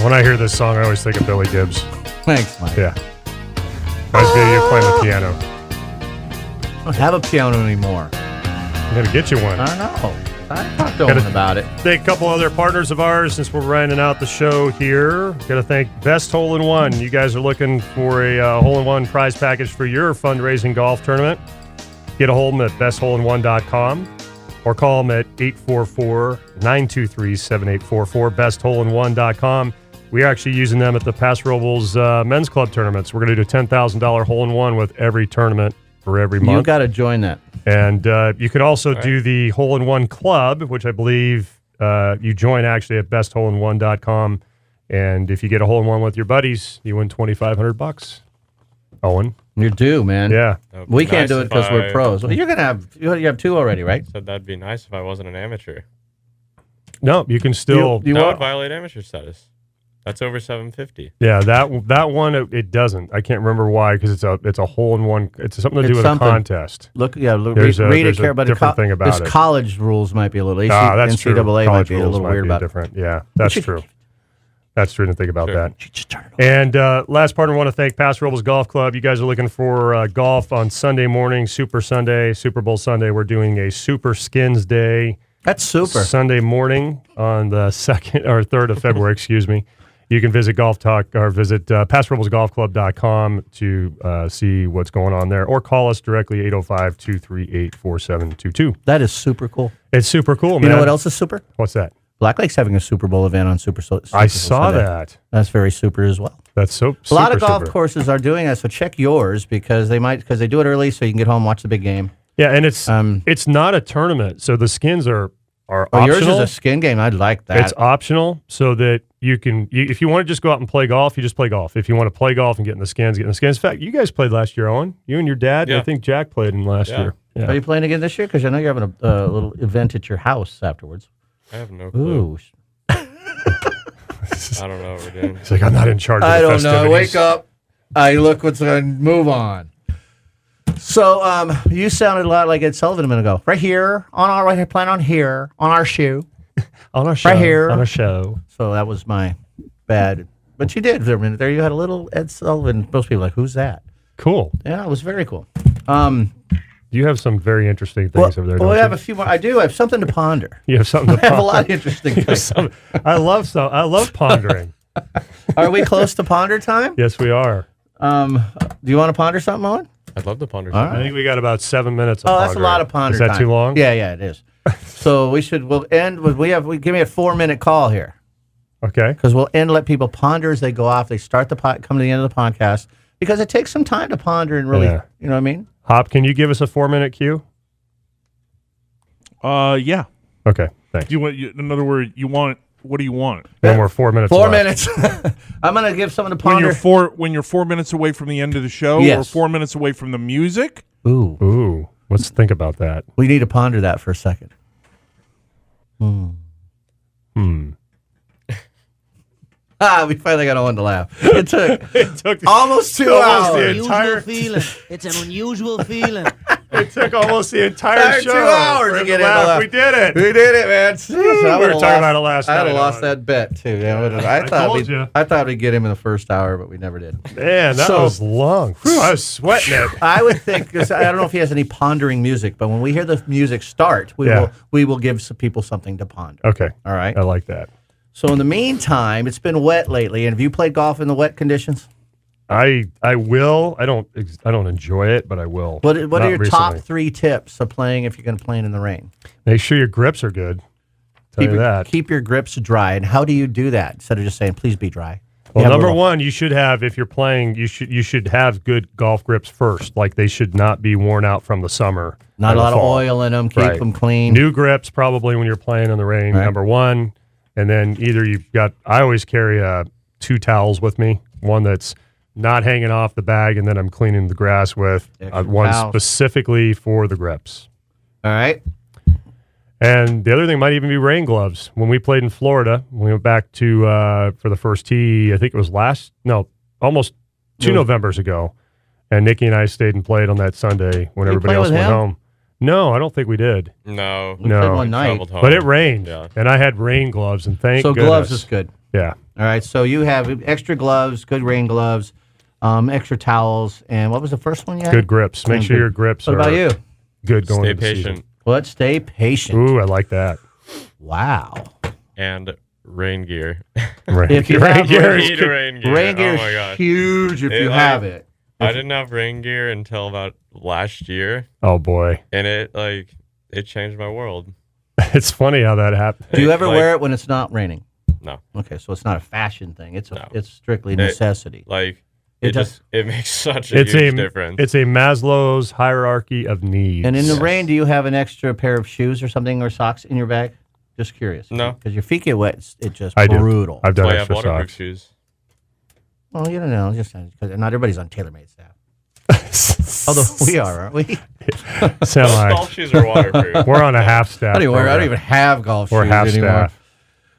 When I hear this song, I always think of Billy Gibbs. Thanks, Mike. Yeah. Reminds me of you playing the piano. I don't have a piano anymore. I'm going to get you one. I don't know. I talked to Owen about it. Thank a couple other partners of ours since we're rounding out the show here. Got to thank Best Hole in One. You guys are looking for a hole-in-one prize package for your fundraising golf tournament. Get a hold of them at bestholeinone.com or call them at 844-923-7844, bestholeinone.com. We're actually using them at the Pass Robles Men's Club tournaments. We're going to do a $10,000 hole-in-one with every tournament for every month. You got to join that. And you can also do the hole-in-one club, which I believe you join actually at bestholeinone.com. And if you get a hole-in-one with your buddies, you win $2,500. Owen, you're due, man. Yeah, we can't do it because we're pros. Well, you're gonna have you have two already, right? Said that'd be nice if I wasn't an amateur. No, you can still. That would violate amateur status. That's over 750. Yeah, that one it doesn't. I can't remember why because it's a hole in one. It's something to do with a contest. Look, yeah, read it carefully. But different thing about it. College rules might be a little. That's true. NCAA College might be a little weird about different. Yeah, that's true. That's true to think about that. Just turn it and last part, I want to thank Pass Robles Golf Club. You guys are looking for golf on Sunday morning, Super Sunday, Super Bowl Sunday. We're doing a Super Skins Day. That's super. Sunday morning on the 2nd or 3rd of February, excuse me. You can visit Golf Talk or visit PassRoblesGolfClub.com to see what's going on there, or call us directly 805-238-4722. That is super cool. It's super cool, man. You know what else is super? What's that? Black Lake's having a Super Bowl event on Super I saw Sunday. that. That's very super as well. That's so a lot of golf courses are doing that, so check yours because they do it early so you can get home and watch the big game. Yeah, and it's not a tournament, so the skins are optional. Yours is a skin game. I'd like that. It's optional so that you can, if you want to just go out and play golf, you just play golf. If you want to play golf and get in the skins, get in the skins. In fact, you guys played last year, Owen. You and your dad. Yeah. I think Jack played in last year. Yeah. Are you playing again this year? Because I know you're having a little event at your house afterwards. I have no clue. Ooh. I don't know what we're doing. He's like, I'm not in charge of the festivities. I don't know. Wake up. I look what's going to move on. So you sounded a lot like Ed Sullivan a minute ago. Right here, on our shoe. On our show. Right here. On our show. So that was my bad. But you did for a minute there. You had a little Ed Sullivan. Most people are like, who's that? Cool. Yeah, it was very cool. You have some very interesting things over there, don't I you? have a few more. I do. I have something to ponder. You have something to ponder. I have a lot of interesting things. I love pondering. Are we close to ponder time? Yes, we are. Do you want to ponder something, Owen? I'd love to ponder. All right. I think we got about 7 minutes of that's a lot of ponder time. Is that too long? Yeah, it is. So we'll end with, give me a 4-minute call here. Okay. Because we'll let people ponder as they go off. They start come to the end of the podcast because it takes some time to ponder and really, you know what I mean? Hop, can you give us a 4-minute cue? Yeah. Okay, thanks. In other words, what do you want? Then we're 4 minutes 4 left. minutes. I'm going to give someone to ponder. When you're 4 minutes away from the end of the show, yes. or 4 minutes away from the music? Ooh. Let's think about that. We need to ponder that for a second. We finally got Owen to laugh. It took almost 2 hours. It's an unusual feeling. It took almost the entire show. 2 hours to get it. We did it. We did it, man. We were talking about it last night. I had lost that bet, too. I thought we'd get him in the first hour, but we never did. Man, that was long. Whew, I was sweating it. I would think, because I don't know if he has any pondering music, but when we hear the music start, we will give some people something to ponder. Okay. All right? I like that. So in the meantime, it's been wet lately. And have you played golf in the wet conditions? I will. I don't enjoy it, but I will. What are your top 3 tips of playing if you're going to play in the rain? Make sure your grips are good. Keep your grips dry. And how do you do that instead of just saying, please be dry? Well, number one, you should have, if you're playing, you should have good golf grips first. Like they should not be worn out from the summer. Not a lot of oil in them. Keep them clean. New grips probably when you're playing in the rain. Number one. And then I always carry 2 towels with me. One that's not hanging off the bag, and then I'm cleaning the grass with one specifically for the grips. All right. And the other thing might even be rain gloves. When we played in Florida, we went back to for the first tee, I think it was almost 2 Novembers ago. And Nikki and I stayed and played on that Sunday when everybody else went home. No, I don't think we did. No. We played one night. But it rained, and I had rain gloves, and thank goodness. So gloves is good. Yeah, All right, so you have extra gloves, good rain gloves, extra towels, and what was the first one you had? Good grips. Make sure your grips What are about you? good going Stay into the season. patient What? Stay patient. Ooh, I like that. Wow. and rain gear. Rain, If you rain have gear is Need good. rain gear. Rain gear Oh my is god. huge if you have it. I didn't have rain gear until about last year, Oh boy, and it changed my world. it's funny how that happened. Do you ever Like- wear it when it's not raining? No, Okay, so it's not a fashion thing. It's No. it's strictly necessity. like It it makes such a It's huge a difference. it's a Maslow's hierarchy of needs. And in the rain, do you have an extra pair of shoes or something or socks in your bag? Just curious. No. Because your feet get wet. It's just I do. brutal. I've done I have extra waterproof socks. shoes. Well, you don't know. Just because not everybody's on TaylorMade staff. Although we are, aren't we? Sound Those like golf shoes are waterproof. we're on a half staff. I don't program. even have golf Or shoes half anymore. staff.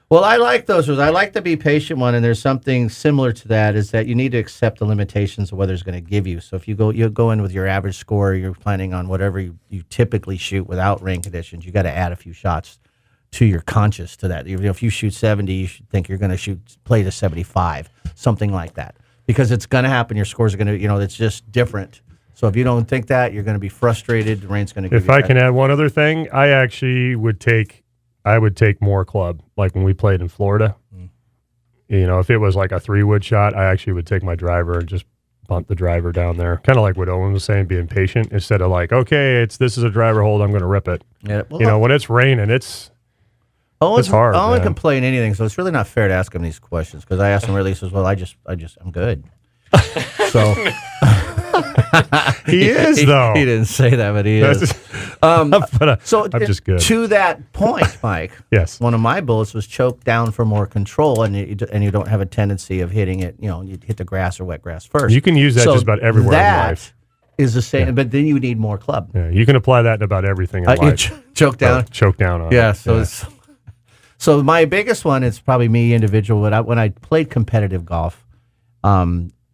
Well, I like those ones. I like the Be Patient one, and there's something similar to that. Is that you need to accept the limitations of what it's going to give you. So if you go in with your average score, you're planning on whatever you typically shoot without rain conditions. You got to add a few shots to your conscious to that. If you shoot 70, you should think you're going to play to 75, something like that, because it's going to happen. Your scores are going to, it's just different. So if you don't think that, you're going to be frustrated. The rain's going to give If you I that. can add one other thing, I actually would take more club, like when we played in Florida. If it was like a 3-wood shot, I actually would take my driver and just bunt the driver down there. Kind of like what Owen was saying, being patient instead of like, okay, this is a driver hold, I'm going to rip it. Yeah, well, When it's raining, it's Owen's hard, Owen man. can play in anything, so it's really not fair to ask him these questions because I asked him earlier. He says, "Well, I'm good." So he is though. He didn't say that, but he is. But, So I'm just good. To that point, Mike. Yes. One of my bullets was choke down for more control, and you don't have a tendency of hitting it. You hit the grass or wet grass first. You can use that just about everywhere in that life. is the same, but then you need more club. Yeah, you can apply that in about everything in You life. choke down. Choke down on Yeah, it. so so my biggest one is probably me individual. When I played competitive golf,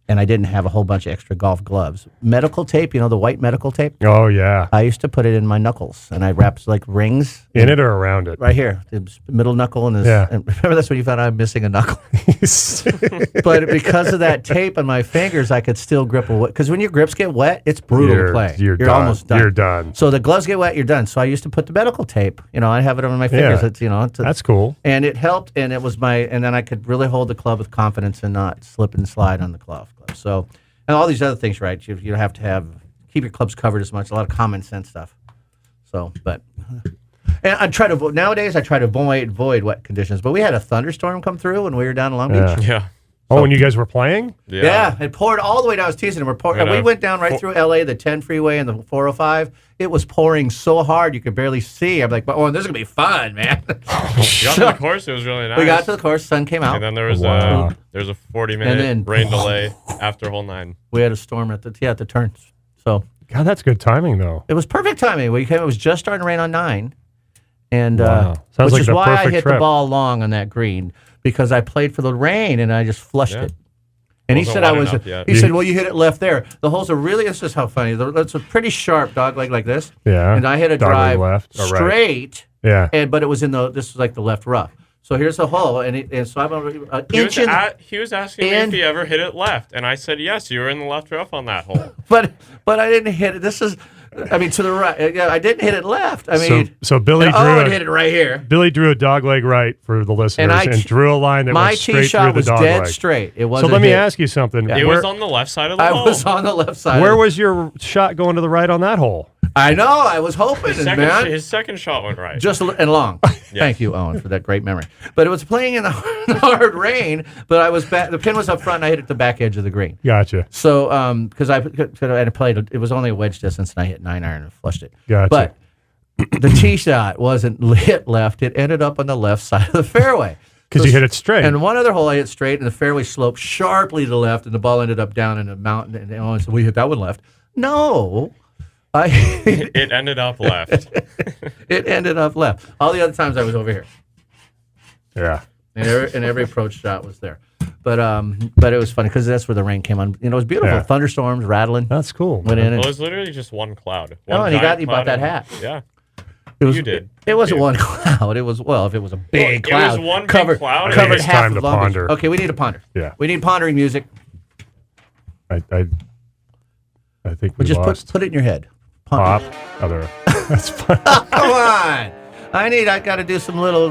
and I didn't have a whole bunch of extra golf gloves, medical tape, the white medical tape, Oh, yeah. I used to put it in my knuckles, and I wrapped like rings In it or around it? right here, the middle knuckle, and this. Yeah. And remember, that's when you found out I'm missing a knuckle. But because of that tape on my fingers, I could still grip a because when your grips get wet, it's brutal to play. You're done. Almost done. You're done. So the gloves get wet, you're done. So I used to put the medical tape. I have it on my fingers. Yeah. It's, That's cool. and it helped, and it was and then I could really hold the club with confidence and not slip and slide on the club. So, and all these other things, right? You have to keep your clubs covered as much. A lot of common sense stuff. So, and I try to nowadays I try to avoid wet conditions. But we had a thunderstorm come through when we were down in Long Yeah. Beach. Yeah. Oh, when you guys were playing? Yeah, it poured all the way down. I was teasing him. We went down right through LA, the 10 freeway and the 405. It was pouring so hard you could barely see. I'm like, this is gonna be fun, man. We got to the course. It was really nice. We got to the course. Sun came out. And then there was Wow. a 40-minute And then- rain delay after hole 9. We had a storm at the turns. So God, that's good timing, though. it was perfect timing. It was just starting to rain on 9, and Wow. Sounds which like is the why I perfect hit the trip. ball long on that green because I played for the rain and I just flushed Yeah. it. And he Wasn't said wet enough yet. He said, "Well, you hit it left there. The holes are really. This is how funny. It's a pretty sharp dog leg like this. Yeah. And I hit a Dog leg drive left. Or right. straight, Yeah. but it was this was like the left rough. So here's the hole, and so I'm an inch in. He was asking me if he ever hit it left, and I said yes. You were in the left rough on that hole. But I didn't hit it. This is, to the right. Yeah, I didn't hit it left. So Billy and drew Owen a, hit it right here. Billy drew a dog leg right for the listeners And I and t- drew a line that My went tee straight through shot the was dog dead leg. straight. It So wasn't. let me hit. ask you something. It Where, was on the left side of the I hole. was on the left side. where was your shot going to the right on that hole? I know. I was hoping, man. His second shot went right. And long. Thank you, Owen, for that great memory. But it was playing in the hard rain. But I was back. The pin was up front, and I hit it the back edge of the green. Gotcha. So, because I had played, it was only a wedge distance, and I hit 9 iron and flushed it. Gotcha. But the tee shot wasn't hit left; it ended up on the left side of the fairway. Because you hit it straight. And one other hole I hit straight, and the fairway sloped sharply to the left, and the ball ended up down in a mountain. And Owen said, "We hit that one left." No, It ended up left. it ended up left. All the other times I was over here. Yeah. And every approach shot was there. But it was funny because that's where the rain came on. It was beautiful. Yeah. Thunderstorms rattling. That's cool. Went in Well, and it was literally just one cloud. Oh, One and giant he bought cloud that and- hat. Yeah. It was, You did. It wasn't one cloud. It was, well, if it was a big Well, it was cloud. one big covered, cloud. I Covered think it's half time of to Long Beach. ponder. Okay, we need to ponder. Yeah. We need pondering music. I think we But just lost. put it in your head. Pop. Other. That's fine. Come on. I got to do some little,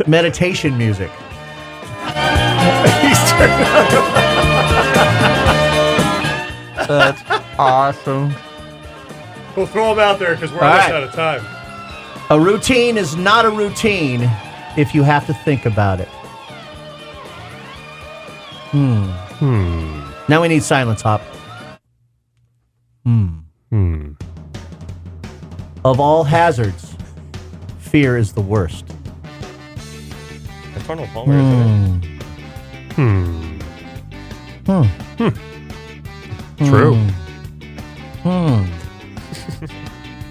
meditation music. That's awesome. We'll throw them out there because we're All almost right. out of time. A routine is not a routine if you have to think about it. Now we need silence, Hop. Of all hazards, fear is the worst. That's Arnold Palmer, isn't it? True.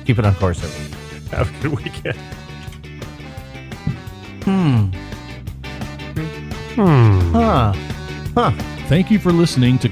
Keep it on course, everyone. Have a good weekend. Huh. Thank you for listening to